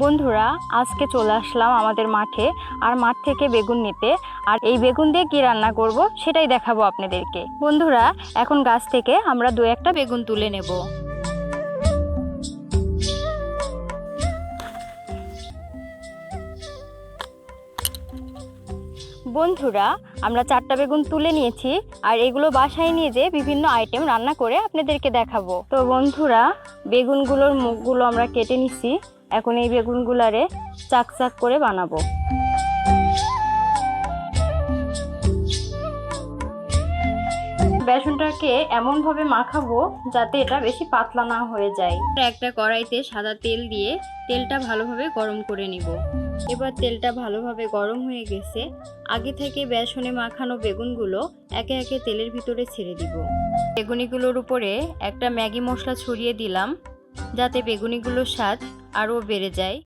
বন্ধুরা, আজকে চলে আসলাম আমাদের মাঠে আর মাঠ থেকে বেগুন নিতে। আর এই বেগুন দিয়ে কি রান্না করব সেটাই দেখাবো আপনাদেরকে। বন্ধুরা, এখন গাছ থেকে আমরা দু একটা বেগুন তুলে নেব। বন্ধুরা, আমরা 4টা বেগুন তুলে নিয়েছি আর এগুলো বাসায় নিয়ে যেয়ে বিভিন্ন আইটেম রান্না করে আপনাদেরকে দেখাবো। তো বন্ধুরা, বেগুনগুলোর মুখগুলো আমরা কেটে নিছি। এখন এই বেগুনগুলারে চাক চাক করে বানাবো। বেসনটাকে এমনভাবে মাখাবো যাতে এটা বেশি পাতলা না হয়ে যায়। একটা কড়াইতে সাদা তেল দিয়ে তেলটা ভালোভাবে গরম করে নিব। এবার তেলটা ভালোভাবে গরম হয়ে গেছে। আগে থেকে বেসনে মাখানো বেগুনগুলো একে একে তেলের ভিতরে ছেড়ে দিব। বেগুনিগুলোর উপরে একটা ম্যাগি মশলা ছড়িয়ে দিলাম যাতে বেগুনিগুলোর স্বাদ আরও বেড়ে যায়।